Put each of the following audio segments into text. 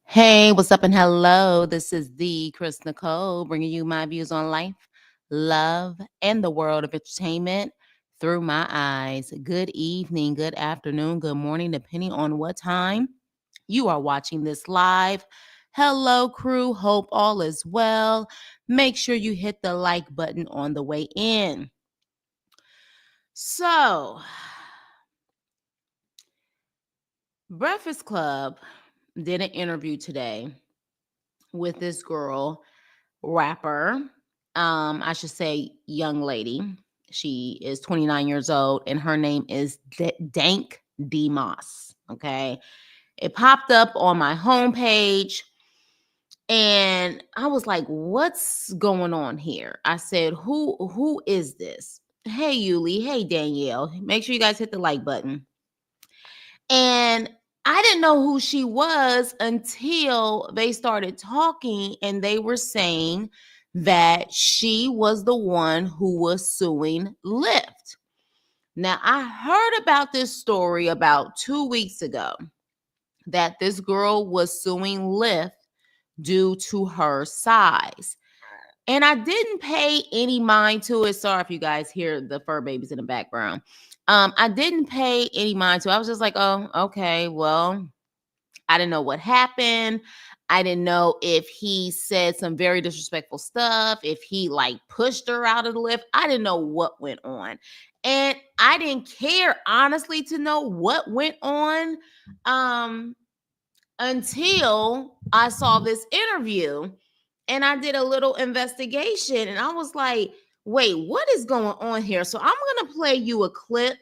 Hey, what's up and hello? This is the Chris Nicole bringing you my views on life, love, and the world of entertainment through my eyes. Good evening, good afternoon, good morning, depending on what time you are watching this live. Hello, crew. Hope all is well. Make sure you hit the like button on the way in. So, Breakfast Club did an interview today with this girl rapper. I should say young lady. She is 29 years old and her name is Dank Demoss. Okay. It popped up on my homepage and I was like, what's going on here? I said, who is this? Hey Yuli, hey Danielle. Make sure you guys hit the like button. And I didn't know who she was until they started talking and they were saying that she was the one who was suing Lyft. Now, I heard about this story about 2 weeks ago that this girl was suing Lyft due to her size. And I didn't pay any mind to it. Sorry if you guys hear the fur babies in the background. I didn't pay any mind to it. I was just like, oh, okay, well, I didn't know what happened. I didn't know if he said some very disrespectful stuff, if he like pushed her out of the lift. I didn't know what went on. And I didn't care honestly to know what went on until I saw this interview and I did a little investigation and I was like, wait, what is going on here? So I'm going to play you a clip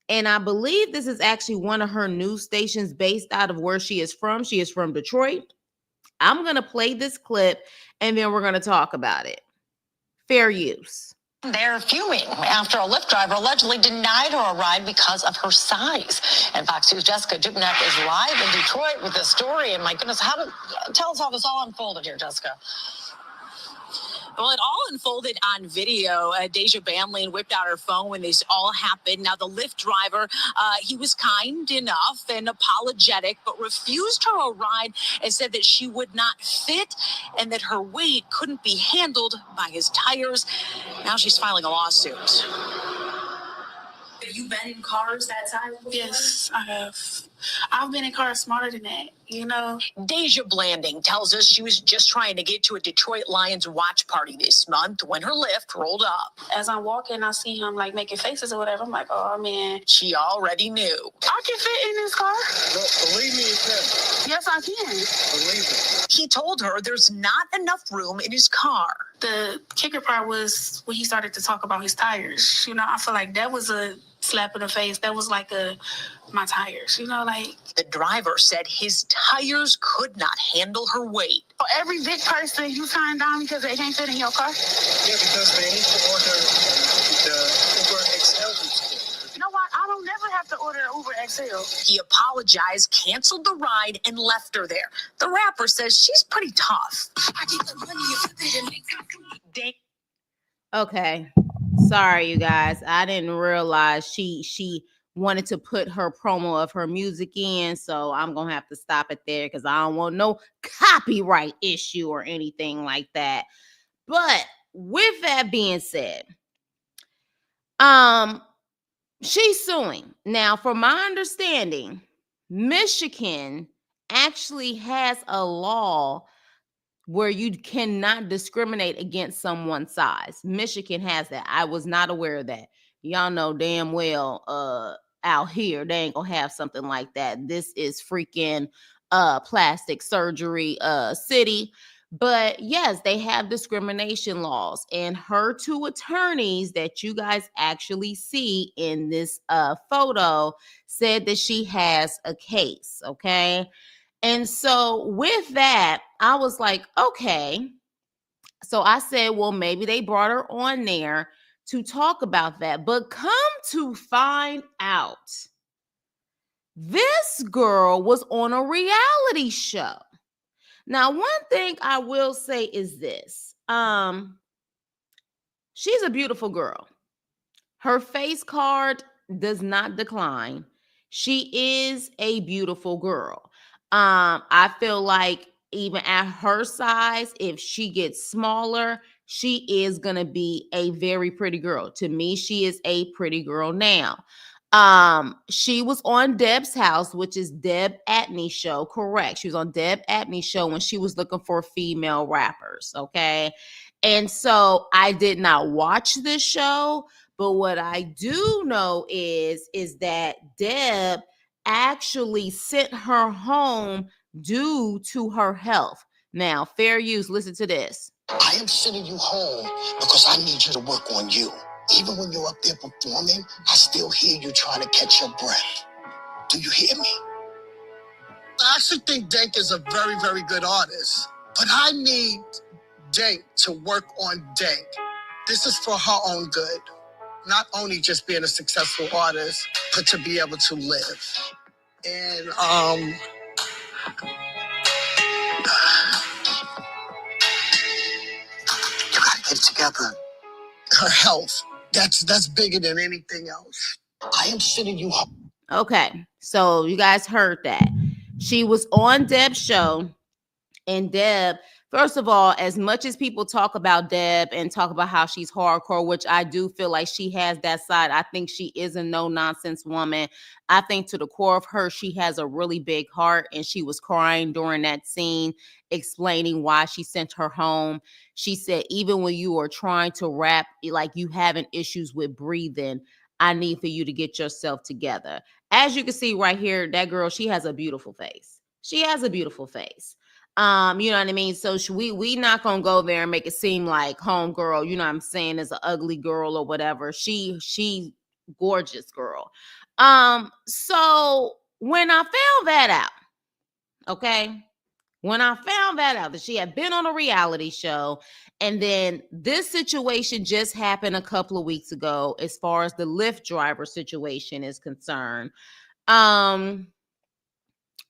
and I believe this is actually one of her news stations based out of where she is from. She is from Detroit. I'm going to play this clip and then we're going to talk about it. Fair use. They're fuming after a Lyft driver allegedly denied her a ride because of her size. And Fox News' Jessica Dubnak is live in Detroit with this story. And my goodness, tell us how this all unfolded here, Jessica. Well, it all unfolded on video. Deja Bamlin whipped out her phone when this all happened. Now, the Lyft driver, he was kind enough and apologetic, but refused her a ride and said that she would not fit and that her weight couldn't be handled by his tires. Now she's filing a lawsuit. Have you been in cars that size before? Yes, I have. I've been in cars smarter than that, you know. Deja Blanding tells us she was just trying to get to a Detroit Lions watch party this month when her Lyft rolled up. As I'm walking, I see him like making faces or whatever. I'm like, oh man. She already knew. I can fit in this car. No, believe me, you can. Yes, I can. Believe it. He told her there's not enough room in his car. The kicker part was when he started to talk about his tires. You know, I feel like that was a slap in the face. That was like my tires, you know, like. The driver said his tires could not handle her weight. For every big person you turn down because they can't fit in your car? Yeah, because they need to order the Uber XL. You know what? I don't never have to order an Uber XL. He apologized, canceled the ride, and left her there. The rapper says she's pretty tough. I get the money if you make time. Okay. Sorry, you guys. I didn't realize she wanted to put her promo of her music in, so I'm gonna have to stop it there because I don't want no copyright issue or anything like that. But with that being said, she's suing. Now, from my understanding, Michigan actually has a law where you cannot discriminate against someone's size. Michigan has that. I was not aware of that. Y'all know damn well out here they ain't gonna have something like that. This is freaking plastic surgery city. But yes, they have discrimination laws. And her two attorneys that you guys actually see in this photo said that she has a case, okay? And so with that, I was like, okay. So I said, well, maybe they brought her on there to talk about that. But come to find out, this girl was on a reality show. Now, one thing I will say is this. She's a beautiful girl. Her face card does not decline. She is a beautiful girl. I feel like even at her size, if she gets smaller, she is gonna be a very pretty girl. To me, she is a pretty girl now. She was on Deb's House, which is Deb Atney's show. Correct. She was on Deb Atney's show when she was looking for female rappers. Okay. And so I did not watch this show, but what I do know is that Deb actually sent her home due to her health. Now, fair use, listen to this. I am sending you home because I need you to work on you. Even when you're up there performing, I still hear you trying to catch your breath. Do you hear me? I actually think Dank is a very, very good artist, but I need Dank to work on Dank. This is for her own good. Not only just being a successful artist, but to be able to live. And you gotta get it together. Her health. That's bigger than anything else. I am sending you home. Okay, so you guys heard that. She was on Deb's show, and Deb, first of all, as much as people talk about Deb and talk about how she's hardcore, which I do feel like she has that side, I think she is a no-nonsense woman. I think to the core of her, she has a really big heart, and she was crying during that scene, explaining why she sent her home. She said, even when you are trying to rap, like you having issues with breathing, I need for you to get yourself together. As you can see right here, that girl, she has a beautiful face. She has a beautiful face. You know what I mean? So we not gonna go there and make it seem like homegirl, you know what I'm saying, is an ugly girl or whatever. She gorgeous girl. So when I found that out, okay, when I found that out that she had been on a reality show, and then this situation just happened a couple of weeks ago, as far as the Lyft driver situation is concerned, I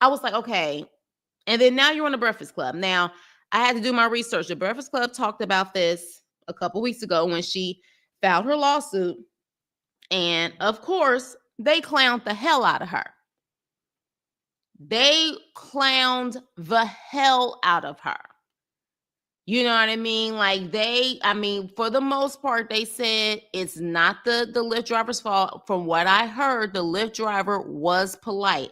was like, okay. And then now you're on the Breakfast Club. Now, I had to do my research. The Breakfast Club talked about this a couple weeks ago when she filed her lawsuit. And of course, they clowned the hell out of her. They clowned the hell out of her. You know what I mean? Like for the most part, they said it's not the Lyft driver's fault. From what I heard, the Lyft driver was polite.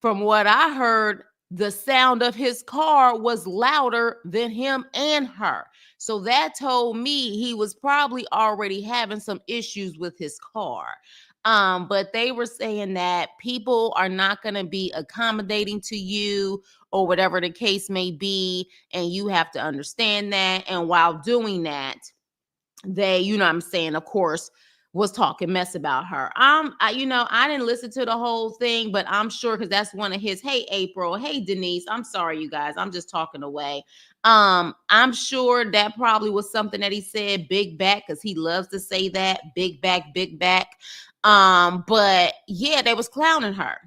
From what I heard, the sound of his car was louder than him and her. So that told me he was probably already having some issues with his car. But they were saying that people are not going to be accommodating to you or whatever the case may be. And you have to understand that. And while doing that, they, you know what I'm saying, of course, was talking mess about her. I didn't listen to the whole thing, but I'm sure because that's one of his, hey, April, hey, Denise, I'm sorry, you guys, I'm just talking away. I'm sure that probably was something that he said, big back, because he loves to say that, big back, big back. But yeah, they was clowning her.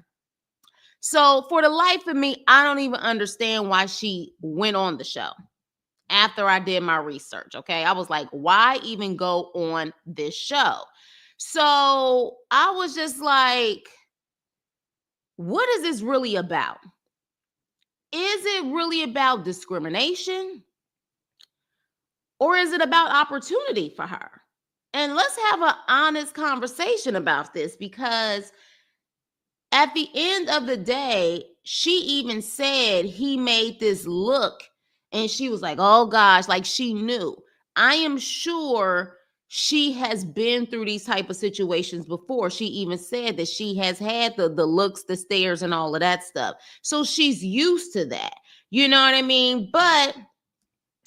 So for the life of me, I don't even understand why she went on the show. After I did my research, okay, I was like, why even go on this show? So I was just like, what is this really about? Is it really about discrimination? Or is it about opportunity for her? And let's have an honest conversation about this, because at the end of the day, she even said he made this look, and she was like, oh gosh, like she knew. I am sure she has been through these type of situations before. She even said that she has had the looks, the stares, and all of that stuff. So she's used to that. You know what I mean? But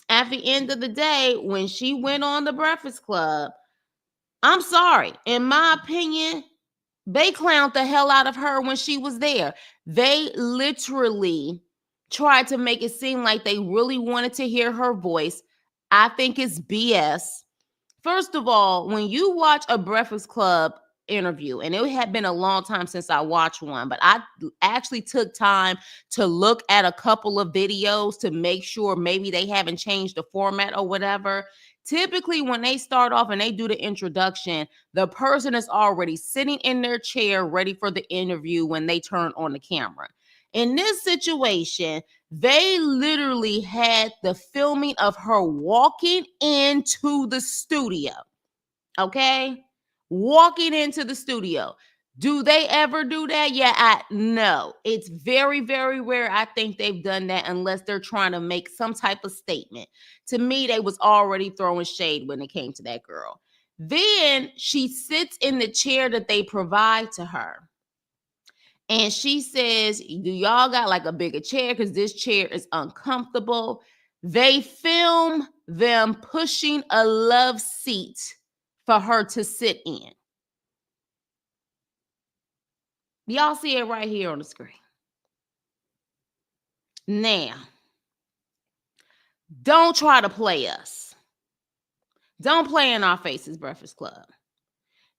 at the end of the day, when she went on the Breakfast Club, I'm sorry, in my opinion, they clowned the hell out of her when she was there. They literally tried to make it seem like they really wanted to hear her voice. I think it's BS. First of all, when you watch a Breakfast Club interview, and it had been a long time since I watched one, but I actually took time to look at a couple of videos to make sure maybe they haven't changed the format or whatever. Typically, when they start off and they do the introduction, the person is already sitting in their chair ready for the interview when they turn on the camera. In this situation, they literally had the filming of her walking into the studio. Okay? Walking into the studio. Do they ever do that? Yeah, no. It's very, very rare. I think they've done that unless they're trying to make some type of statement. To me, they was already throwing shade when it came to that girl. Then she sits in the chair that they provide to her. And she says, do y'all got like a bigger chair? Because this chair is uncomfortable. They film them pushing a love seat for her to sit in. Y'all see it right here on the screen. Now, don't try to play us. Don't play in our faces, Breakfast Club.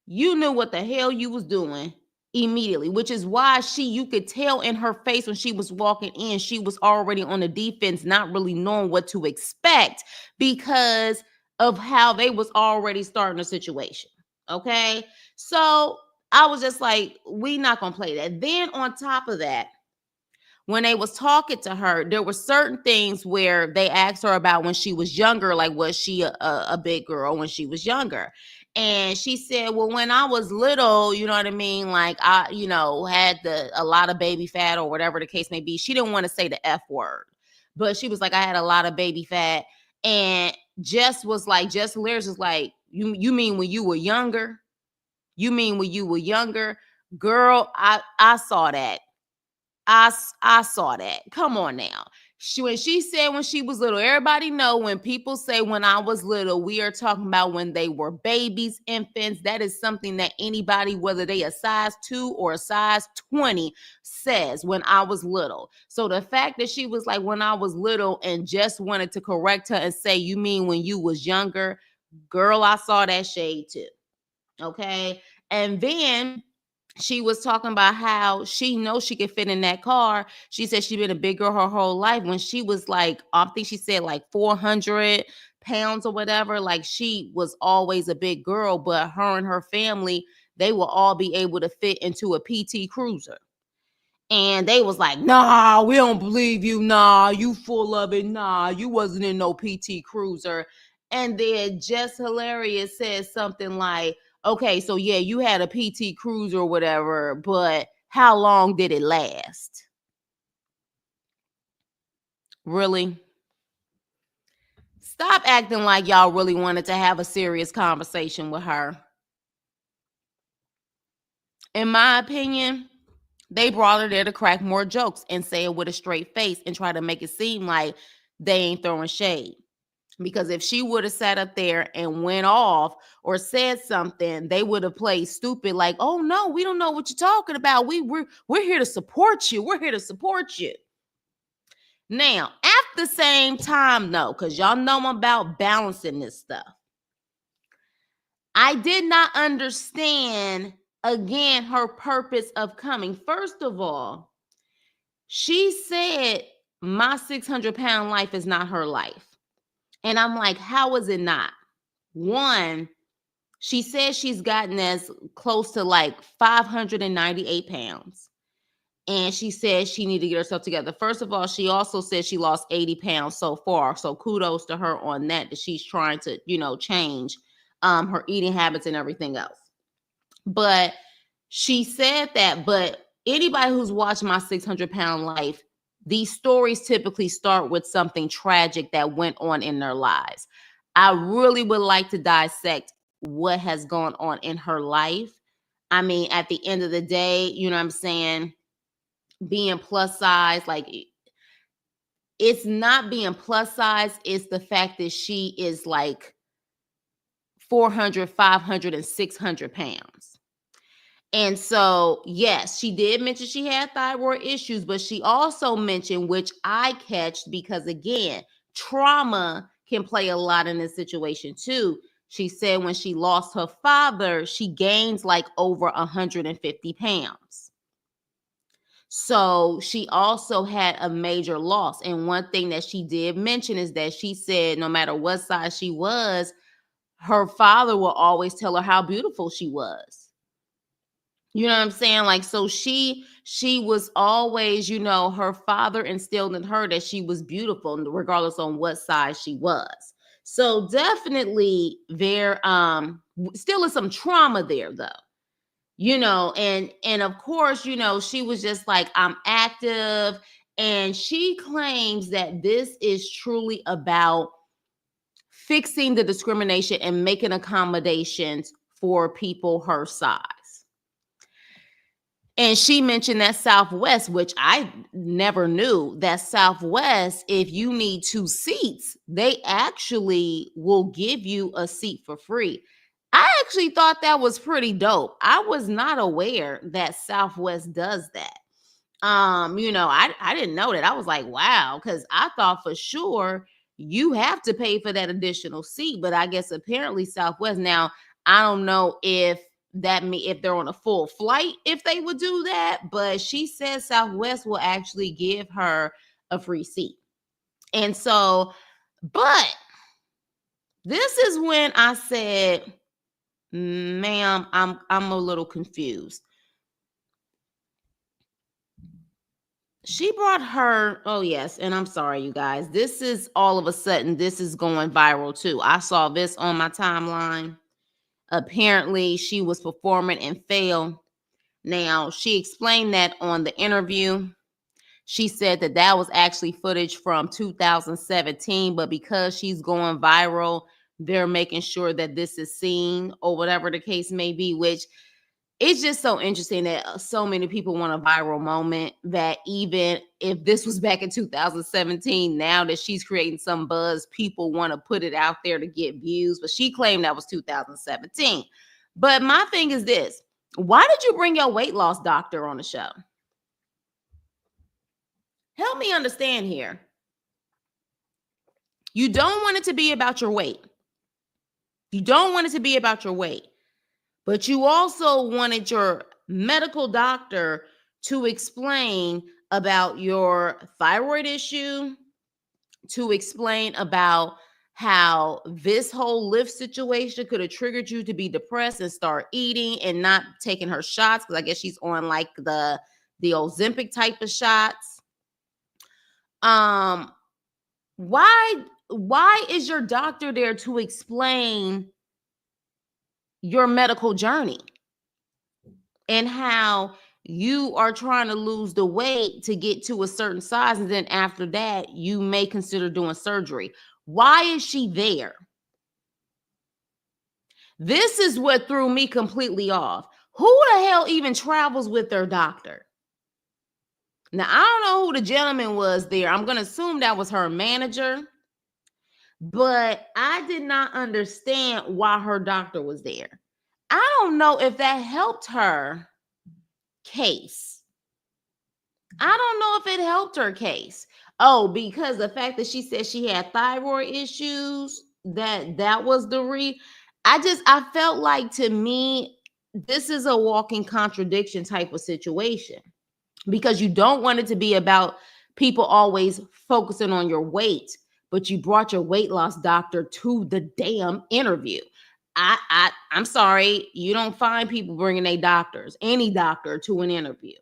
You knew what the hell you was doing immediately, which is why you could tell in her face when she was walking in, she was already on the defense, not really knowing what to expect because of how they was already starting the situation. Okay. So I was just like, we not going to play that. Then on top of that, when they was talking to her, there were certain things where they asked her about when she was younger, like was she a big girl when she was younger? And she said, well, when I was little, you know what I mean? Like I, had a lot of baby fat or whatever the case may be. She didn't want to say the F word, but she was like, I had a lot of baby fat. And Jess Lyrics was like, you mean when you were younger? You mean when you were younger? Girl, I saw that. I saw that. Come on now. When she said when she was little, everybody know when people say when I was little, we are talking about when they were babies, infants. That is something that anybody, whether they a size 2 or a size 20, says when I was little. So the fact that she was like when I was little and just wanted to correct her and say, you mean when you was younger? Girl, I saw that shade too. Okay. And then she was talking about how she knows she could fit in that car. She said she'd been a big girl her whole life. When she was like, I think she said like 400 pounds or whatever, like she was always a big girl, but her and her family, they will all be able to fit into a PT Cruiser. And they was like, nah, we don't believe you. Nah, you full of it. Nah, you wasn't in no PT Cruiser. And then Just Hilarious says something like, okay, so yeah, you had a PT Cruiser or whatever, but how long did it last? Really? Stop acting like y'all really wanted to have a serious conversation with her. In my opinion, they brought her there to crack more jokes and say it with a straight face and try to make it seem like they ain't throwing shade. Because if she would have sat up there and went off or said something, they would have played stupid like, oh no, we don't know what you're talking about. We're here to support you. We're here to support you. Now, at the same time, though, because y'all know I'm about balancing this stuff, I did not understand, again, her purpose of coming. First of all, she said, my 600-pound life is not her life. And I'm like, how is it not? One, she says she's gotten as close to like 598 pounds. And she says she needs to get herself together. First of all, she also said she lost 80 pounds so far. So kudos to her on that she's trying to, change her eating habits and everything else. But she said that, but anybody who's watched My 600-Pound Life, these stories typically start with something tragic that went on in their lives. I really would like to dissect what has gone on in her life. I mean, at the end of the day, you know what I'm saying? Being plus size, like it's not being plus size. It's the fact that she is like 400, 500, and 600 pounds. And so, yes, she did mention she had thyroid issues, but she also mentioned, which I catched because, again, trauma can play a lot in this situation too. She said when she lost her father, she gains like over 150 pounds. So she also had a major loss. And one thing that she did mention is that she said no matter what size she was, her father will always tell her how beautiful she was. You know what I'm saying? Like, so she she was always, her father instilled in her that she was beautiful, regardless on what side she was. So definitely there still is some trauma there though. And of course, she was just like, I'm active. And she claims that this is truly about fixing the discrimination and making accommodations for people her size. And she mentioned that Southwest, which I never knew, that Southwest, if you need 2 seats, they actually will give you a seat for free. I actually thought that was pretty dope. I was not aware that Southwest does that. I didn't know that. I was like, wow, because I thought for sure you have to pay for that additional seat. But I guess apparently Southwest. Now, I don't know if if they're on a full flight, if they would do that, but she says Southwest will actually give her a free seat. And so, but this is when I said, ma'am, I'm a little confused. She brought her, oh yes, and I'm sorry, you guys. This is all of a sudden, this is going viral too. I saw this on my timeline. Apparently, she was performing and failed. Now, she explained that on the interview. She said that that was actually footage from 2017, but because she's going viral, they're making sure that this is seen or whatever the case may be, which it's just so interesting that so many people want a viral moment, that even if this was back in 2017, now that she's creating some buzz, people want to put it out there to get views. But she claimed that was 2017. But my thing is this: why did you bring your weight loss doctor on the show? Help me understand here. You don't want it to be about your weight. You don't want it to be about your weight. But you also wanted your medical doctor to explain about your thyroid issue, to explain about how this whole Lyft situation could have triggered you to be depressed and start eating and not taking her shots, because I guess she's on like the Ozempic type of shots. Why is your doctor there to explain your medical journey and how you are trying to lose the weight to get to a certain size, and then after that you may consider doing surgery? Why is she there? This is what threw me completely off. Who the hell even travels with their doctor? Now, I don't know who the gentleman was there. I'm going to assume that was her manager, but I did not understand why her doctor was there. I don't know if that helped her case. I don't know if it helped her case. Oh, because the fact that she said she had thyroid issues, that was the I felt like, to me, this is a walking contradiction type of situation, because you don't want it to be about people always focusing on your weight, but you brought your weight loss doctor to the damn interview. I'm sorry, you don't find people bringing any doctor to an interview.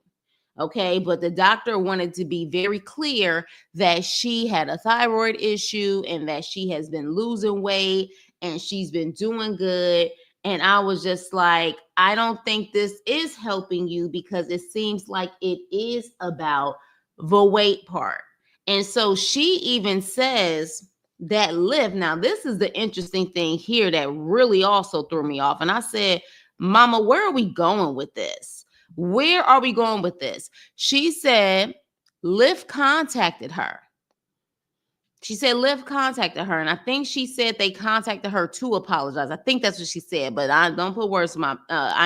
Okay, but the doctor wanted to be very clear that she had a thyroid issue and that she has been losing weight and she's been doing good. And I was just like, I don't think this is helping you, because it seems like it is about the weight part. And so she even says that Lyft. Now, this is the interesting thing here that really also threw me off. And I said, Mama, where are we going with this? Where are we going with this? She said Lyft contacted her. She said Lyft contacted her, and I think she said they contacted her to apologize. I think that's what she said, but I don't put words in I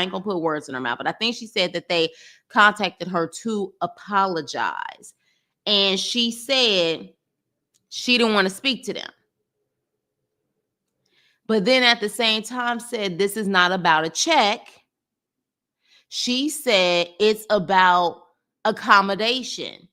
ain't gonna put words in her mouth. But I think she said that they contacted her to apologize, and she said she didn't want to speak to them. But then at the same time said this is not about a check. She said it's about accommodation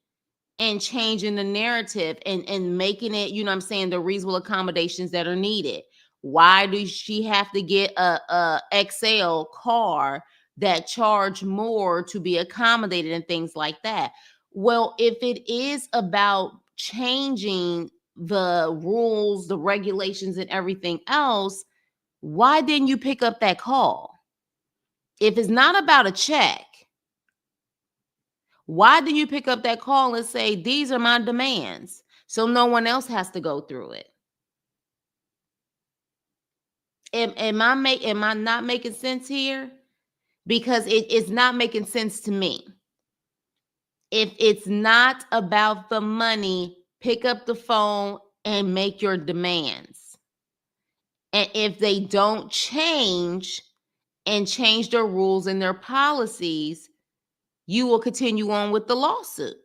and changing the narrative and making it, you know what I'm saying, the reasonable accommodations that are needed. Why does she have to get a XL car that charge more to be accommodated and things like that. Well, if it is about changing the rules, the regulations, and everything else, why didn't you pick up that call? If it's not about a check, why did you pick up that call and say, these are my demands, so no one else has to go through it? Am I not making sense here? Because it's not making sense to me. If it's not about the money, pick up the phone and make your demands. And if they don't change and change their rules and their policies, you will continue on with the lawsuit.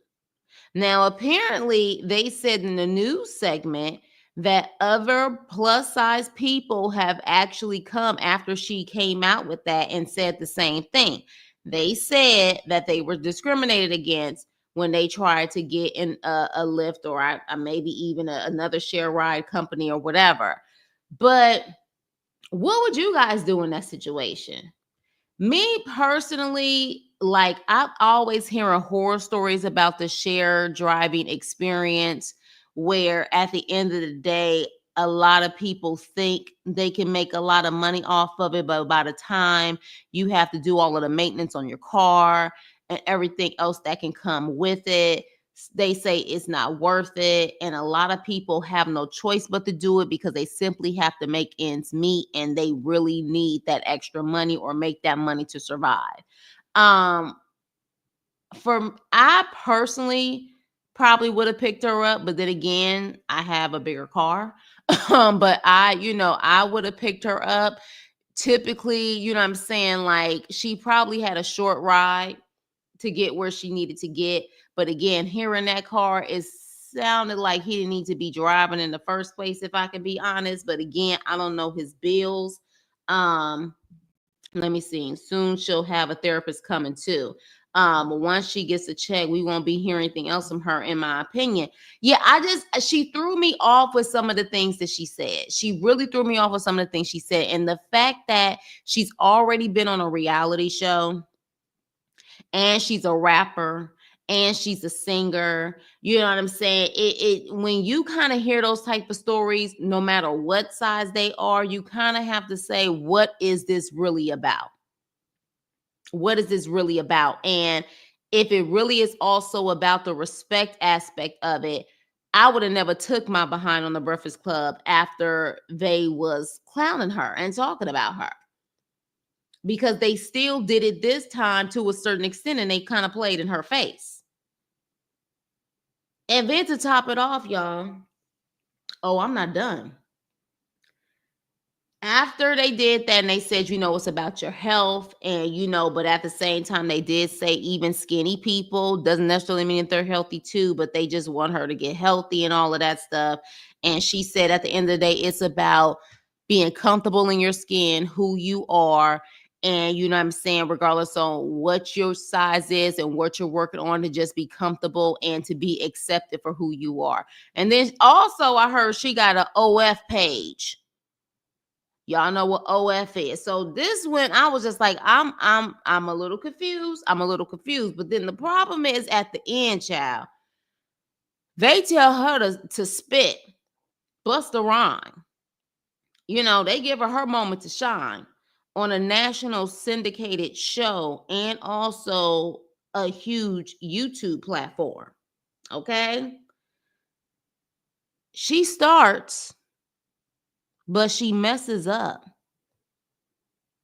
Now, apparently, they said in the news segment that other plus size people have actually come after she came out with that and said the same thing. They said that they were discriminated against when they tried to get in a Lyft or maybe even another share ride company or whatever. But what would you guys do in that situation? Me personally, like I'm always hearing horror stories about the share driving experience where at the end of the day, a lot of people think they can make a lot of money off of it, but by the time you have to do all of the maintenance on your car and everything else that can come with it, they say it's not worth it. And a lot of people have no choice but to do it because they simply have to make ends meet and they really need that extra money or make that money to survive. Um, I personally probably would have picked her up, but then again, I have a bigger car. But I would have picked her up. Typically, what I'm saying, like she probably had a short ride to get where she needed to get. But again, hearing that car, it sounded like he didn't need to be driving in the first place, if I can be honest. But again, I don't know his bills. Let me see. Soon she'll have a therapist coming too. Once she gets a check, we won't be hearing anything else from her, in my opinion. Yeah, she threw me off with some of the things that she said. She really threw me off with some of the things she said. And the fact that she's already been on a reality show and she's a rapper and she's a singer, you know what I'm saying? When you kind of hear those type of stories, no matter what size they are, you kind of have to say, what is this really about? What is this really about? And if it really is also about the respect aspect of it, I would have never took my behind on the Breakfast Club after they was clowning her and talking about her, because they still did it this time to a certain extent and they kind of played in her face. And then to top it off, y'all, I'm not done. After they did that and they said, it's about your health and, but at the same time, they did say even skinny people doesn't necessarily mean that they're healthy too, but they just want her to get healthy and all of that stuff. And she said at the end of the day, it's about being comfortable in your skin, who you are. And you know what I'm saying, regardless on what your size is and what you're working on, to just be comfortable and to be accepted for who you are. And then also I heard she got an OF page. Y'all know what OF is. So this one, I was just like, I'm a little confused. But then the problem is at the end, child, they tell her to spit, bust a rhyme. They give her moment to shine on a national syndicated show and also a huge YouTube platform. Okay. She starts, but she messes up.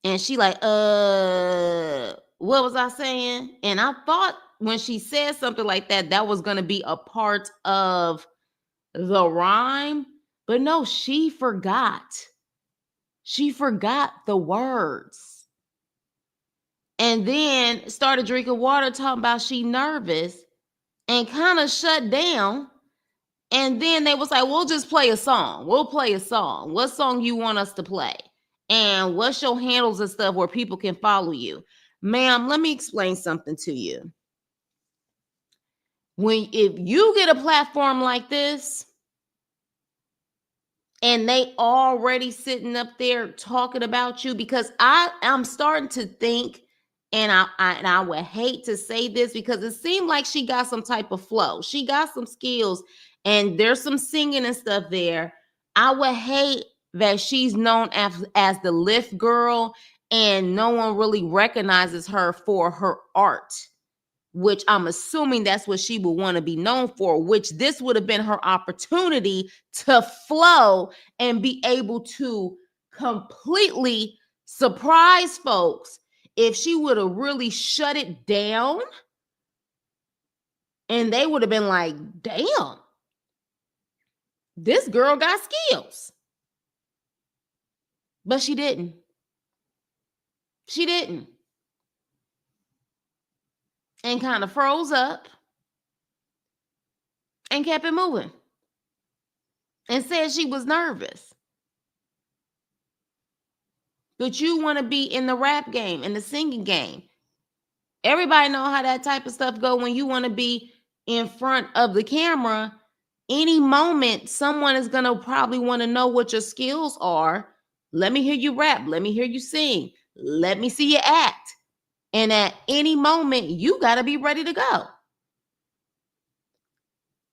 And she like, what was I saying? And I thought when she said something like that, that was going to be a part of the rhyme. But no, she forgot. She forgot the words. And then started drinking water, talking about she nervous and kind of shut down. And then they was like, we'll just play a song. We'll play a song. What song you want us to play? And what's your handles and stuff where people can follow you? Ma'am, let me explain something to you. If you get a platform like this and they already sitting up there talking about you, because I'm starting to think And I would hate to say this because it seemed like she got some type of flow. She got some skills and there's some singing and stuff there. I would hate that she's known as the Lyft girl and no one really recognizes her for her art, which I'm assuming that's what she would want to be known for, which this would have been her opportunity to flow and be able to completely surprise folks if she would have really shut it down and they would have been like, damn, this girl got skills. But she didn't. She didn't. And kind of froze up and kept it moving and said she was nervous. But you want to be in the rap game, in the singing game. Everybody know how that type of stuff go when you want to be in front of the camera. Any moment, someone is going to probably want to know what your skills are. Let me hear you rap. Let me hear you sing. Let me see you act. And at any moment, you got to be ready to go.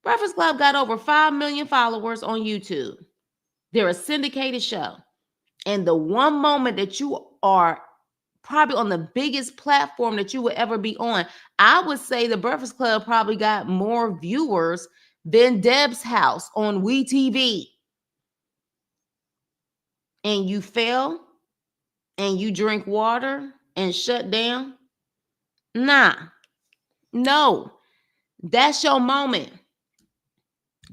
Breakfast Club got over 5 million followers on YouTube. They're a syndicated show. And the one moment that you are probably on the biggest platform that you would ever be on, I would say the Breakfast Club probably got more viewers than Deb's House on WeTV. And you fail and you drink water and shut down? Nah, no, that's your moment.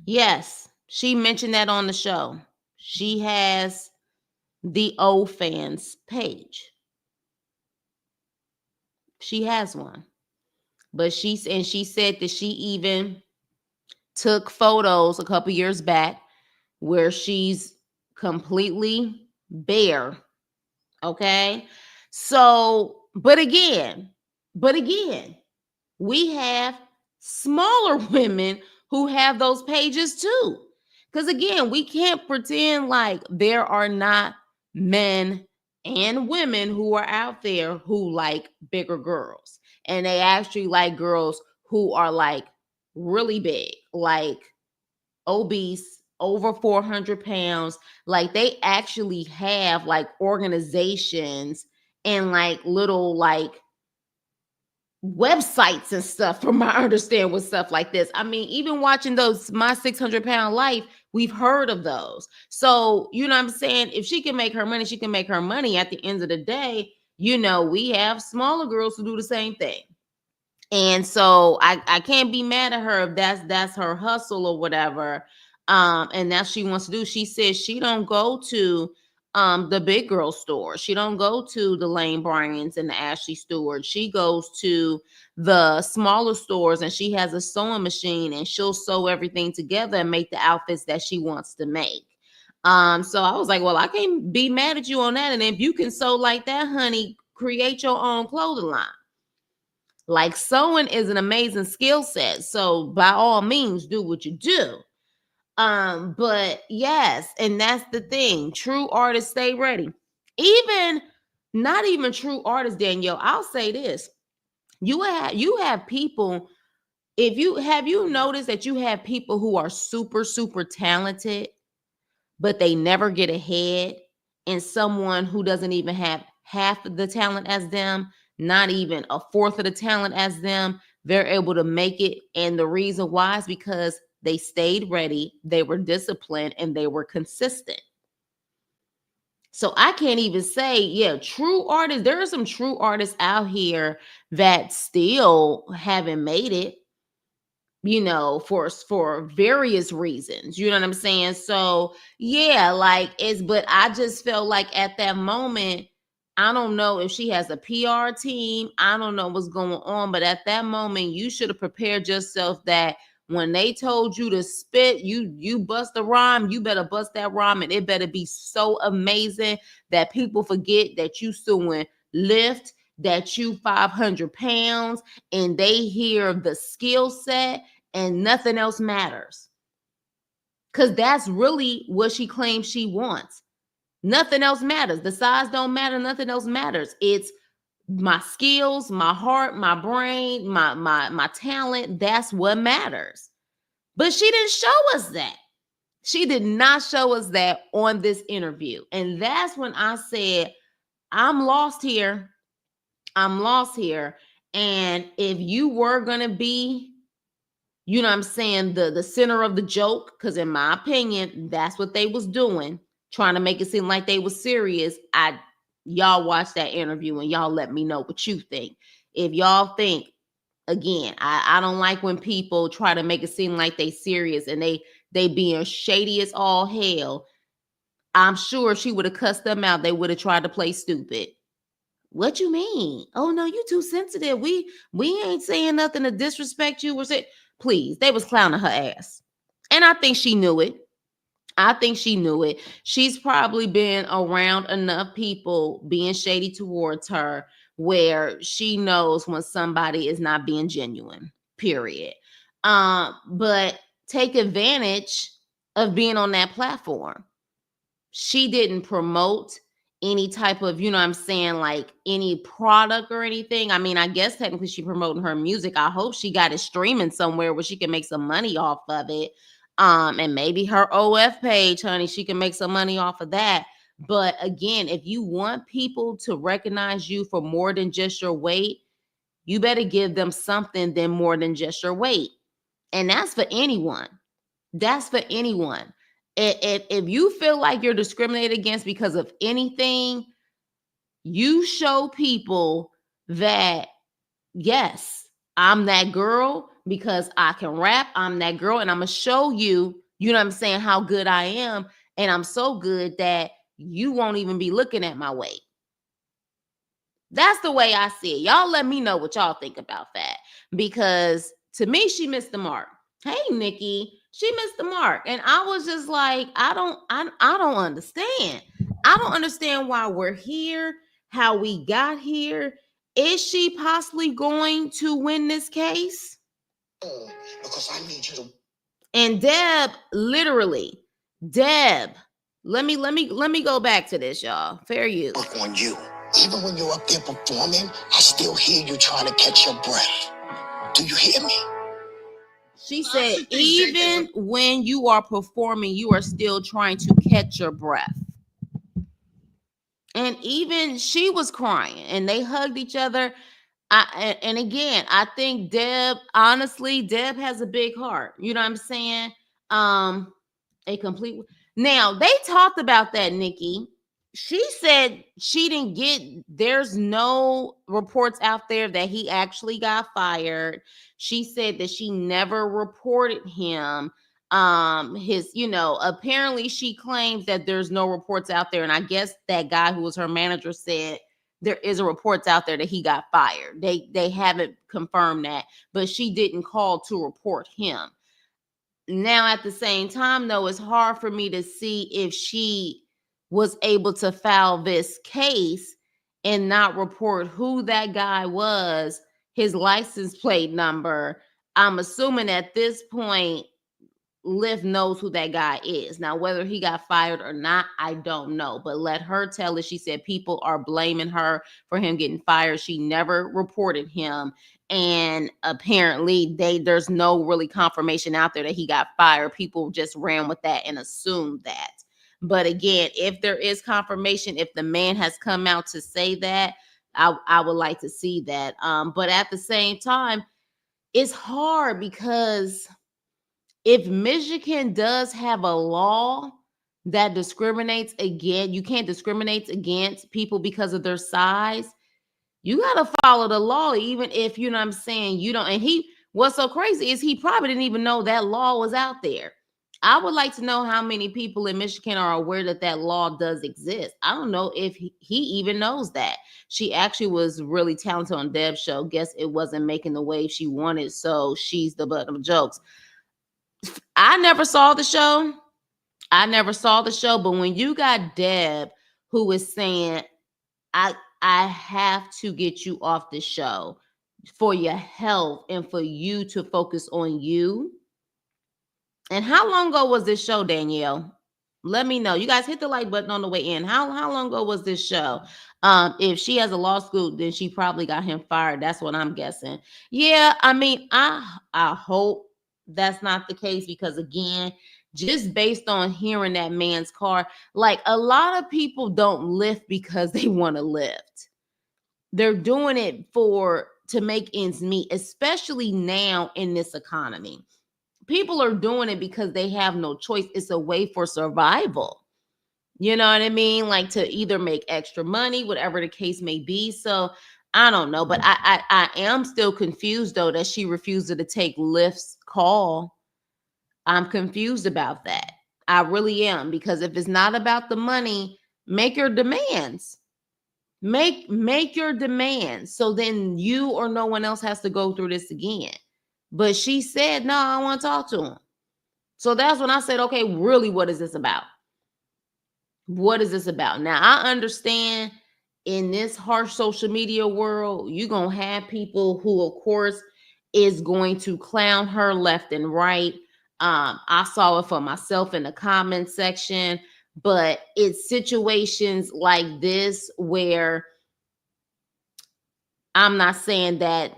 Yes, she mentioned that on the show. She has the old fans page. She has one. But she said that she even took photos a couple years back where she's completely bare. Okay? So, but again, we have smaller women who have those pages too. Because again, we can't pretend like there are not men and women who are out there who like bigger girls. And they actually like girls who are like really big, like obese, over 400 pounds. Like they actually have like organizations and like little like websites and stuff from my understand with stuff like this. I mean, even watching those My 600-Pound Life, we've heard of those. So, you know what I'm saying? If she can make her money, she can make her money. At the end of the day, you know, we have smaller girls who do the same thing. And so I can't be mad at her if that's her hustle or whatever. And that's she wants to do. She says she don't go to the big girl store. She don't go to the Lane Bryans and the Ashley Stewart. She goes to the smaller stores and she has a sewing machine and she'll sew everything together and make the outfits that she wants to make. So I was like, well, I can't be mad at you on that. And if you can sew like that, honey, create your own clothing line. Like sewing is an amazing skill set. So by all means, do what you do. But yes, and that's the thing. True artists stay ready. Even not even true artists, Danielle. I'll say this. You have people, if you have you noticed that you have people who are super, super talented, but they never get ahead, and someone who doesn't even have half of the talent as them, not even a fourth of the talent as them, they're able to make it. And the reason why is because they stayed ready, they were disciplined, and they were consistent. So I can't even say, yeah, true artists. There are some true artists out here that still haven't made it, you know, for various reasons. You know what I'm saying? So yeah, like but I just felt like at that moment, I don't know if she has a PR team. I don't know what's going on, but at that moment, you should have prepared yourself that when they told you to spit, you bust a rhyme, you better bust that rhyme, and it better be so amazing that people forget that you suing Lyft, that you 500 pounds, and they hear the skill set and nothing else matters. Because that's really what she claims she wants. Nothing else matters. The size don't matter. Nothing else matters. It's my skills, my heart, my brain, my talent, that's what matters. But she didn't show us that. She did not show us that on this interview. And that's when I said, I'm lost here. I'm lost here. And if you were going to be, you know what I'm saying, the center of the joke, because in my opinion, that's what they was doing, trying to make it seem like they was serious. Y'all watch that interview and y'all let me know what you think. If y'all think, again, I don't like when people try to make it seem like they serious and they being shady as all hell. I'm sure if she would have cussed them out, they would have tried to play stupid. What you mean? Oh no, you too sensitive. We ain't saying nothing to disrespect you or say, please. They was clowning her ass. And I think she knew it. I think she knew it. She's probably been around enough people being shady towards her where she knows when somebody is not being genuine. Period. But take advantage of being on that platform. She didn't promote any type of, you know what I'm saying, like any product or anything. I mean, I guess technically she promoting her music. I hope she got it streaming somewhere where she can make some money off of it. And maybe her OF page, honey, she can make some money off of that. But again, if you want people to recognize you for more than just your weight, you better give them something than more than just your weight. And that's for anyone. That's for anyone. If you feel like you're discriminated against because of anything, you show people that, yes, I'm that girl because I can rap. I'm that girl, and I'm going to show you, you know what I'm saying, how good I am. And I'm so good that you won't even be looking at my weight. That's the way I see it. Y'all let me know what y'all think about that. Because to me, she missed the mark. Hey, Nikki, she missed the mark. And I was just like, I don't understand. I don't understand why we're here, how we got here. Is she possibly going to win this case? Because I need you to. And Deb, literally, Deb, let me go back to this, y'all. Fair use. Work on you. Even when you're up there performing, I still hear you trying to catch your breath. Do you hear me? She said, even when you are performing, you are still trying to catch your breath. And even she was crying and they hugged each other. And again, I think Deb, honestly, Deb has a big heart. You know what I'm saying? A complete. Now, they talked about that, Nikki. She said she didn't get, there's no reports out there that he actually got fired. She said that she never reported him. His, you know, apparently she claims that there's no reports out there. And I guess that guy who was her manager said there is a reports out there that he got fired. They haven't confirmed that, but she didn't call to report him. Now, at the same time, though, it's hard for me to see if she was able to file this case and not report who that guy was, his license plate number. I'm assuming at this point, Lyft knows who that guy is. Now, whether he got fired or not, I don't know. But let her tell it. She said people are blaming her for him getting fired. She never reported him. And apparently there's no really confirmation out there that he got fired. People just ran with that and assumed that. But again, if there is confirmation, if the man has come out to say that, I would like to see that. But at the same time, it's hard because if Michigan does have a law that discriminates again, you can't discriminate against people because of their size. You got to follow the law, even if, you know what I'm saying, you don't. And what's so crazy is he probably didn't even know that law was out there. I would like to know how many people in Michigan are aware that that law does exist. I don't know if he even knows that. She actually was really talented on Deb's show. Guess it wasn't making the wave she wanted, so she's the butt of jokes. I never saw the show. But when you got Deb who is saying, I have to get you off the show for your health and for you to focus on you. And how long ago was this show, Danielle? Let me know. You guys hit the like button on the way in. How long ago was this show? If she has a lawsuit, then she probably got him fired. That's what I'm guessing. Yeah, I mean, I hope that's not the case, because again, just based on hearing that man's car, like, a lot of people don't lift because they want to lift. They're doing it to make ends meet, especially now in this economy. People are doing it because they have no choice. It's a way for survival. You know what I mean? Like, to either make extra money, whatever the case may be. So I don't know, but I am still confused though that she refused to take Lyft's call. I'm confused about that. I really am, because if it's not about the money, make your demands. Make your demands, so then you or no one else has to go through this again. But she said, no, I want to talk to him. So that's when I said, okay, really, what is this about? What is this about? Now, I understand in this harsh social media world, you're going to have people who, of course, is going to clown her left and right. I saw it for myself in the comment section, but it's situations like this where I'm not saying that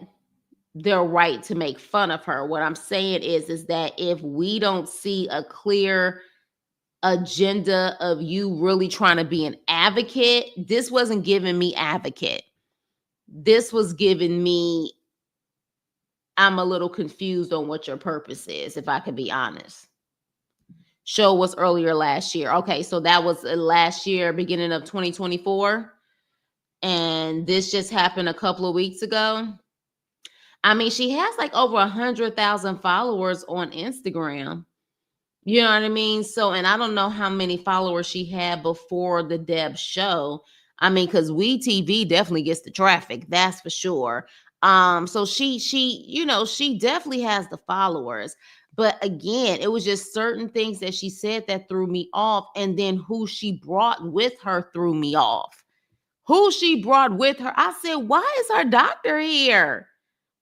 they're right to make fun of her. What I'm saying is that if we don't see a clear agenda of you really trying to be an advocate, this wasn't giving me advocate. This was giving me, I'm a little confused on what your purpose is, if I could be honest. Show was earlier last year. Okay, so that was last year, beginning of 2024. And this just happened a couple of weeks ago. I mean, she has like over 100,000 followers on Instagram. You know what I mean? So, and I don't know how many followers she had before the Deb show. I mean, because WeTV definitely gets the traffic, that's for sure. So she definitely has the followers. But again, it was just certain things that she said that threw me off, and then who she brought with her threw me off. Who she brought with her? I said, why is her doctor here?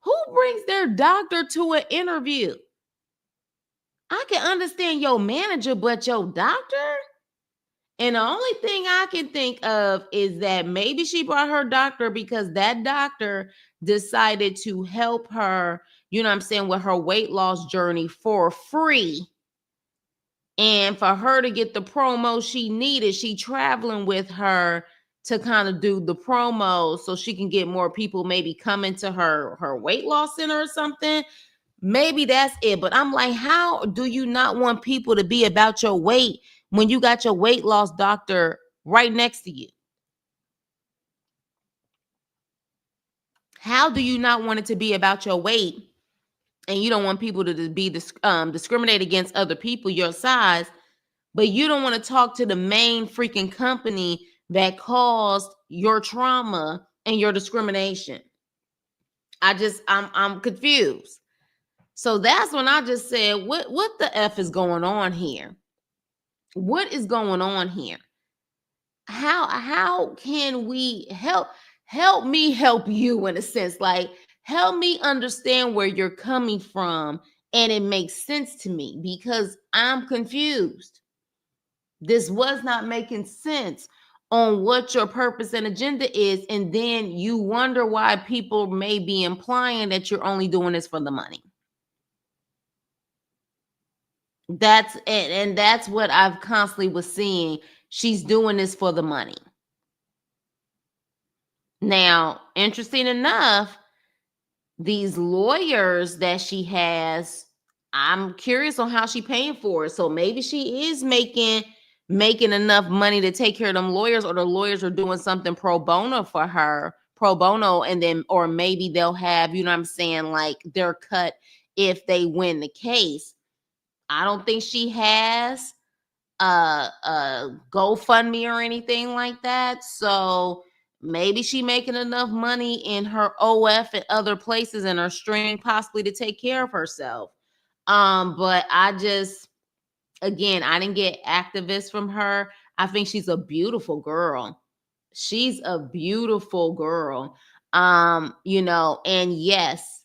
Who brings their doctor to an interview? I can understand your manager, but your doctor? And the only thing I can think of is that maybe she brought her doctor because that doctor decided to help her, you know what I'm saying, with her weight loss journey for free. And for her to get the promo she needed, she traveling with her to kind of do the promo so she can get more people maybe coming to her weight loss center or something. Maybe that's it. But I'm like, how do you not want people to be about your weight when you got your weight loss doctor right next to you? How do you not want it to be about your weight, and you don't want people to be discriminate against other people your size, but you don't want to talk to the main freaking company that caused your trauma and your discrimination? I'm confused. So that's when I just said, what the F is going on here? What is going on here? How can we help me help you, in a sense? Like, help me understand where you're coming from, and it makes sense to me, because I'm confused. This was not making sense on what your purpose and agenda is, and then you wonder why people may be implying that you're only doing this for the money. That's it, and that's what I've constantly was seeing. She's doing this for the money. Now, interesting enough, these lawyers that she has, I'm curious on how she paying for it. So maybe she is making enough money to take care of them lawyers, or the lawyers are doing something pro bono for her, pro bono, and then, or maybe they'll have, you know what I'm saying, like their cut if they win the case. I don't think she has a GoFundMe or anything like that. So maybe she making enough money in her OF and other places and her streaming possibly to take care of herself. But I just, again, I didn't get activists from her. I think she's a beautiful girl. She's a beautiful girl. And yes,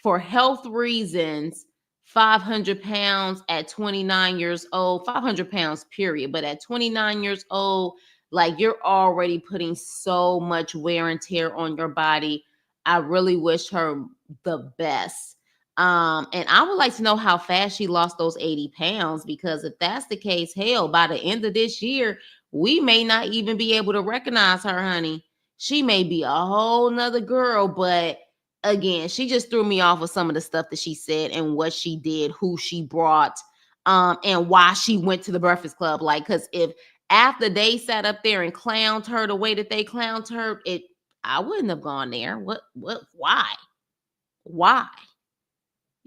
for health reasons, 500 pounds at 29 years old, 500 pounds, period. But at 29 years old, like you're already putting so much wear and tear on your body. I really wish her the best. And I would like to know how fast she lost those 80 pounds, because if that's the case, hell, by the end of this year, we may not even be able to recognize her, honey. She may be a whole nother girl, but again, she just threw me off with some of the stuff that she said and what she did, who she brought, and why she went to the Breakfast Club. Like, because if after they sat up there and clowned her the way that they clowned her, I wouldn't have gone there. Why?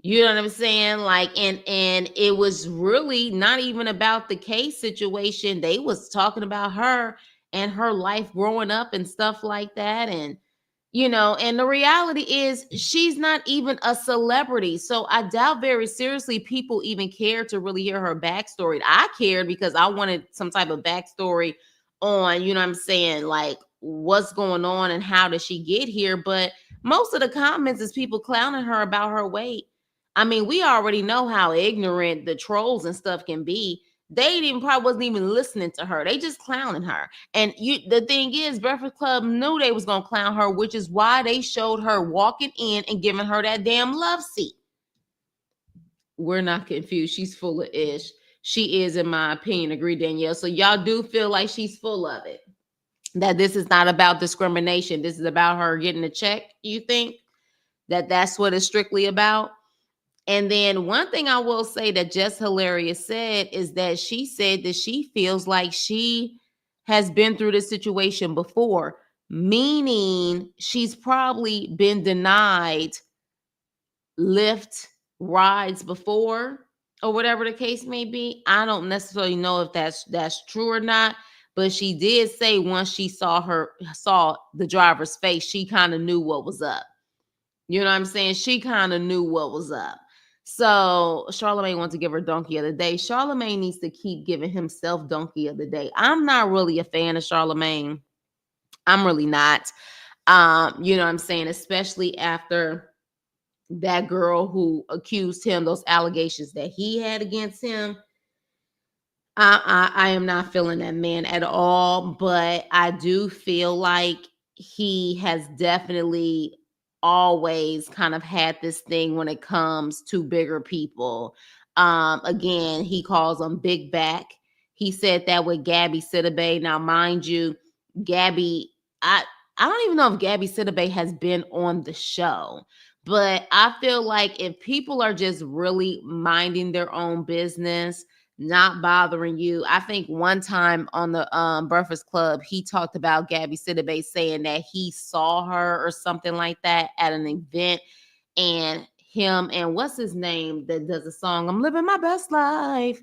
You know what I'm saying? Like, and it was really not even about the case situation. They was talking about her and her life growing up and stuff like that. And and the reality is she's not even a celebrity. So I doubt very seriously people even care to really hear her backstory. I cared because I wanted some type of backstory on, you know what I'm saying, like what's going on and how did she get here. But most of the comments is people clowning her about her weight. I mean, we already know how ignorant the trolls and stuff can be. They didn't probably wasn't even listening to her. They just clowning her. And the thing is, Breakfast Club knew they was gonna clown her, which is why they showed her walking in and giving her that damn love seat. We're not confused. She's full of ish. She is, in my opinion. Agree, Danielle. So y'all do feel like she's full of it. That this is not about discrimination. This is about her getting a check. You think that's what it's strictly about? And then one thing I will say that Jess Hilarious said is that she said that she feels like she has been through this situation before, meaning she's probably been denied Lyft rides before, or whatever the case may be. I don't necessarily know if that's true or not, but she did say once she saw the driver's face, she kind of knew what was up. You know what I'm saying? She kind of knew what was up. So Charlamagne wants to give her donkey of the day. Charlamagne needs to keep giving himself donkey of the day. I'm not really a fan of Charlamagne. I'm really not. You know what I'm saying? Especially after that girl who accused him, those allegations that he had against him. I am not feeling that man at all, but I do feel like he has definitely always kind of had this thing when it comes to bigger people. Again, he calls them big back. He said that with Gabby Sidibe. Now, mind you, Gabby, I don't even know if Gabby Sidibe has been on the show, but I feel like if people are just really minding their own business, not bothering you. I think one time on the Breakfast Club, he talked about Gabby Sidibe saying that he saw her or something like that at an event, and him and what's his name that does the song "I'm Living My Best Life."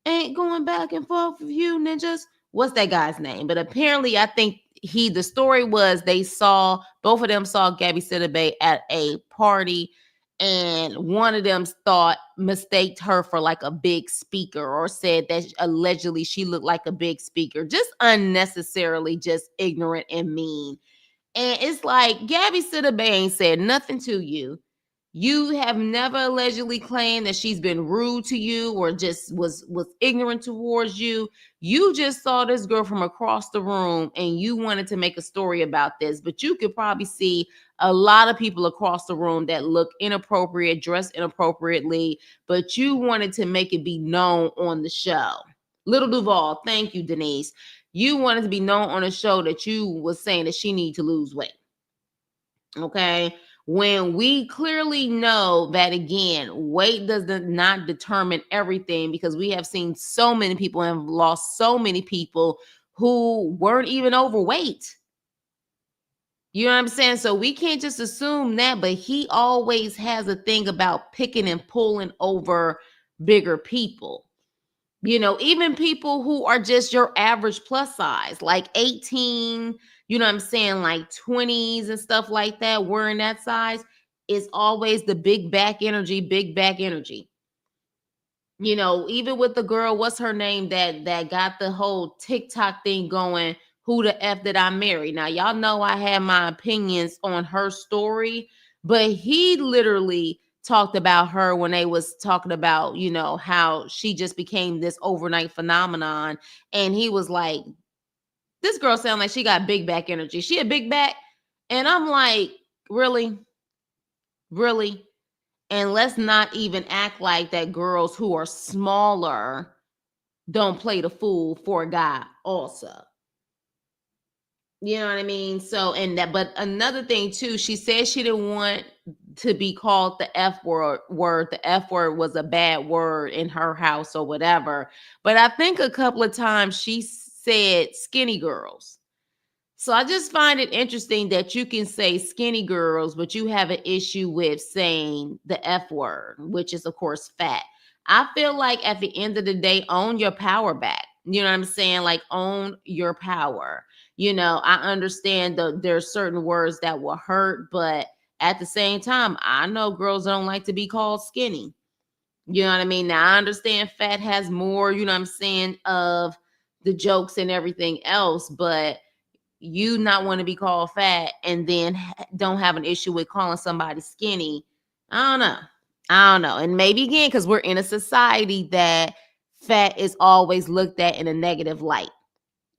Ain't going back and forth with you, ninjas. What's that guy's name? But apparently, I think the story was both of them saw Gabby Sidibe at a party, and one of them mistaked her for like a big speaker, or said that allegedly she looked like a big speaker, just unnecessarily, just ignorant and mean. And it's like Gabby Sidibe ain't said nothing to you. You have never allegedly claimed that she's been rude to you or just was ignorant towards you. You just saw this girl from across the room and you wanted to make a story about this, but you could probably see a lot of people across the room that look inappropriate, dress inappropriately, but you wanted to make it be known on the show. Little Duval, thank you, Denise. You wanted to be known on a show that you was saying that she need to lose weight. Okay. When we clearly know that, again, weight does not determine everything, because we have seen so many people and have lost so many people who weren't even overweight. You know what I'm saying? So we can't just assume that, but he always has a thing about picking and pulling over bigger people. Even people who are just your average plus size, like 18, you know what I'm saying, like 20s and stuff like that, wearing that size, is always the big back energy, big back energy. Even with the girl, what's her name, that got the whole TikTok thing going, who the F did I marry? Now, y'all know I had my opinions on her story, but he literally talked about her when they was talking about, how she just became this overnight phenomenon. And he was like, this girl sound like she got big back energy. She a big back. And I'm like, really? Really? And let's not even act like that girls who are smaller don't play the fool for a guy also. You know what I mean? So, and that, but another thing too, she said she didn't want to be called the F word. The F word was a bad word in her house or whatever. But I think a couple of times she said skinny girls. So I just find it interesting that you can say skinny girls, but you have an issue with saying the F word, which is, of course, fat. I feel like at the end of the day, own your power back. You know what I'm saying? Like, own your power. I understand there's certain words that will hurt, but at the same time, I know girls don't like to be called skinny. You know what I mean? Now, I understand fat has more, you know what I'm saying, of the jokes and everything else, but you not want to be called fat and then don't have an issue with calling somebody skinny. I don't know. And maybe again, because we're in a society that fat is always looked at in a negative light.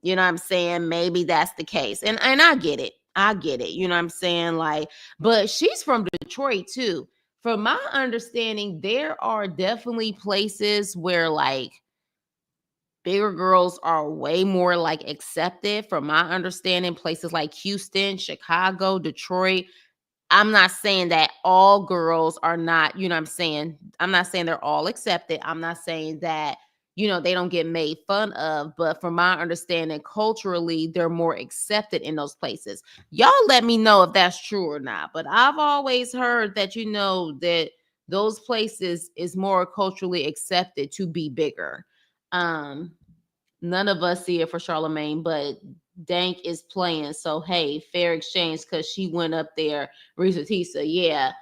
You know what I'm saying? Maybe that's the case. And I get it. I get it. You know what I'm saying? Like, but she's from Detroit too. From my understanding, there are definitely places where like bigger girls are way more like accepted. From my understanding, places like Houston, Chicago, Detroit. I'm not saying that all girls are not, you know what I'm saying? I'm not saying they're all accepted. I'm not saying that, they don't get made fun of. But from my understanding, culturally, they're more accepted in those places. Y'all let me know if that's true or not. But I've always heard that, that those places is more culturally accepted to be bigger. Um, None of us see it for Charlemagne, but Dank is playing. So hey, fair exchange because she went up there. Risa Tisa, yeah.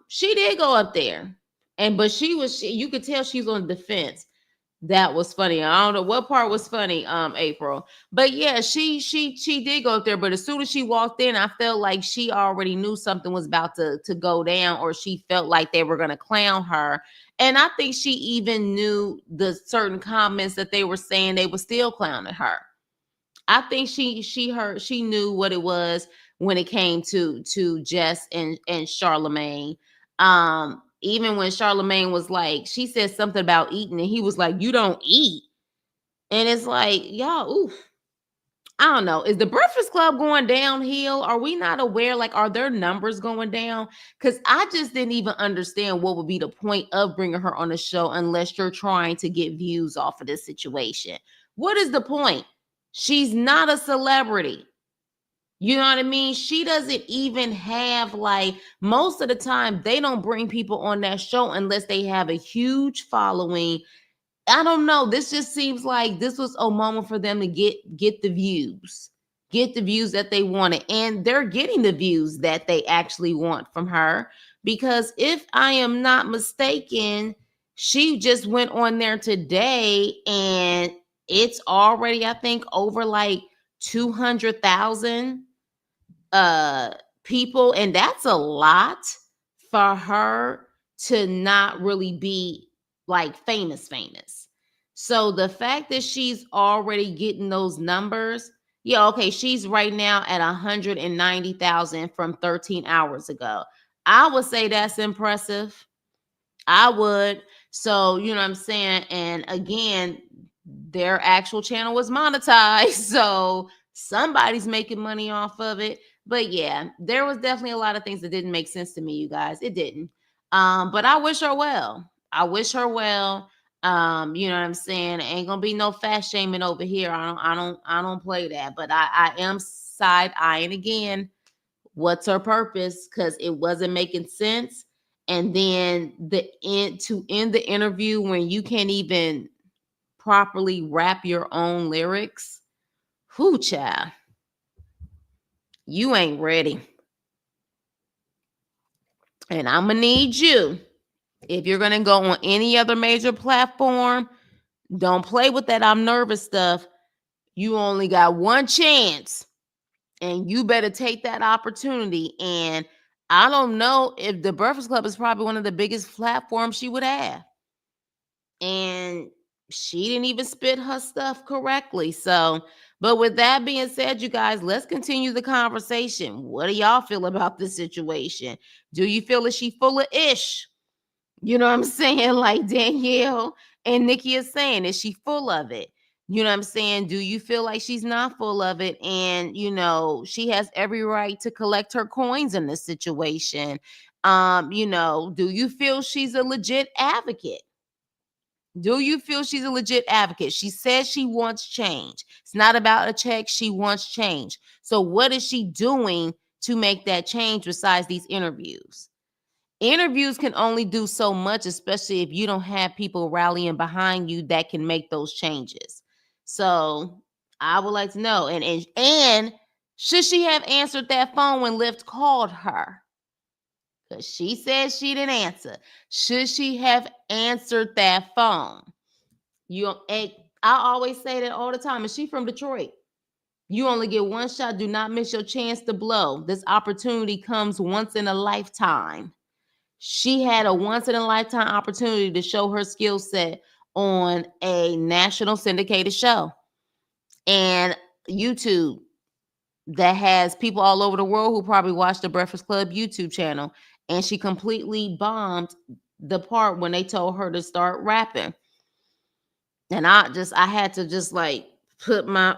She did go up there. But you could tell she's on the defense. That was funny. I don't know what part was funny, April. But yeah, she did go up there. But as soon as she walked in, I felt like she already knew something was about to go down, or she felt like they were gonna clown her. And I think she even knew the certain comments that they were saying they were still clowning her. I think she knew what it was when it came to Jess and Charlemagne. Even when Charlemagne was like, she said something about eating, and he was like, "You don't eat," and it's like, y'all, oof. I don't know. Is the Breakfast Club going downhill? Are we not aware? Like, are their numbers going down? Because I just didn't even understand what would be the point of bringing her on the show unless you're trying to get views off of this situation. What is the point? She's not a celebrity. You know what I mean? She doesn't even have, like, most of the time, they don't bring people on that show unless they have a huge following. I don't know. This just seems like this was a moment for them to get the views. Get the views that they wanted. And they're getting the views that they actually want from her. Because if I am not mistaken, she just went on there today and it's already, I think, over like 200,000 people, and that's a lot for her to not really be like famous. So the fact that she's already getting those numbers, yeah, okay, she's right now at 190,000 from 13 hours ago. I would say that's impressive. I would. So, you know what I'm saying? And again, their actual channel was monetized. So somebody's making money off of it. But yeah, there was definitely a lot of things that didn't make sense to me, you guys. It didn't. But I wish her well. I wish her well. You know what I'm saying? Ain't gonna be no fat shaming over here. I don't play that. But I am side eyeing again. What's her purpose? Because it wasn't making sense. And then to end the interview when you can't even properly rap your own lyrics. Whoo, child. You ain't ready. And I'm going to need you. If you're going to go on any other major platform, don't play with that I'm nervous stuff. You only got one chance. And you better take that opportunity and I don't know if the Breakfast Club is probably one of the biggest platforms she would have. And she didn't even spit her stuff correctly. So, but with that being said, you guys, let's continue the conversation. What do y'all feel about this situation? Do you feel that she full of ish? You know what I'm saying? Like Danielle and Nikki is saying, is she full of it? You know what I'm saying? Do you feel like she's not full of it? And, she has every right to collect her coins in this situation. Do you feel she's a legit advocate? Do you feel she's a legit advocate? She says she wants change. It's not about a check. She wants change. So, what is she doing to make that change besides these interviews? Interviews can only do so much, especially if you don't have people rallying behind you that can make those changes. So, I would like to know. And should she have answered that phone when Lyft called her? Because she said she didn't answer. Should she have answered that phone? I always say that all the time. And she from Detroit. You only get one shot. Do not miss your chance to blow. This opportunity comes once in a lifetime. She had a once in a lifetime opportunity to show her skill set on a national syndicated show and YouTube that has people all over the world who probably watch the Breakfast Club YouTube channel. And she completely bombed the part when they told her to start rapping. And I had to just like put my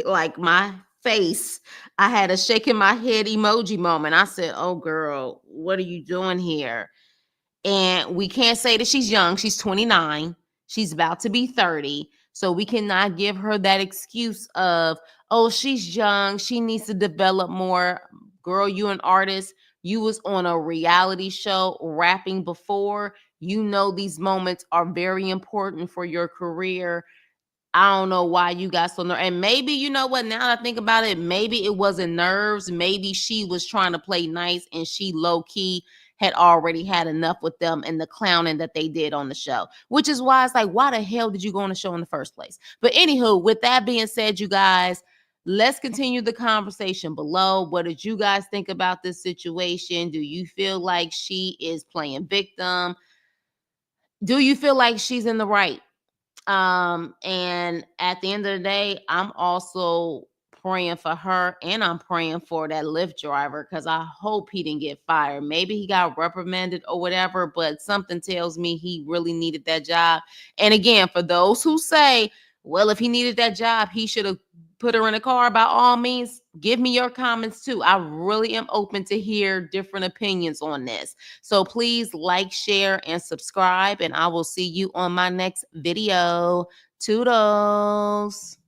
like my face. I had a shaking my head emoji moment. I said, "Oh girl, what are you doing here?" And we can't say that she's young. She's 29. She's about to be 30. So we cannot give her that excuse of, "Oh, she's young. She needs to develop more." Girl, you an artist. You was on a reality show rapping before. You know these moments are very important for your career. I don't know why you got so nervous. And maybe, you know what, now that I think about it, maybe it wasn't nerves. Maybe she was trying to play nice and she low key had already had enough with them and the clowning that they did on the show, which is why it's like, why the hell did you go on the show in the first place? But anywho, with that being said, you guys, let's continue the conversation below. What did you guys think about this situation? Do you feel like she is playing victim? Do you feel like she's in the right? And at the end of the day, I'm also praying for her and I'm praying for that Lyft driver because I hope he didn't get fired. Maybe he got reprimanded or whatever, but something tells me he really needed that job. And again, for those who say, well, if he needed that job, he should have put her in a car, by all means, give me your comments too. I really am open to hear different opinions on this. So please like, share, and subscribe, and I will see you on my next video. Toodles.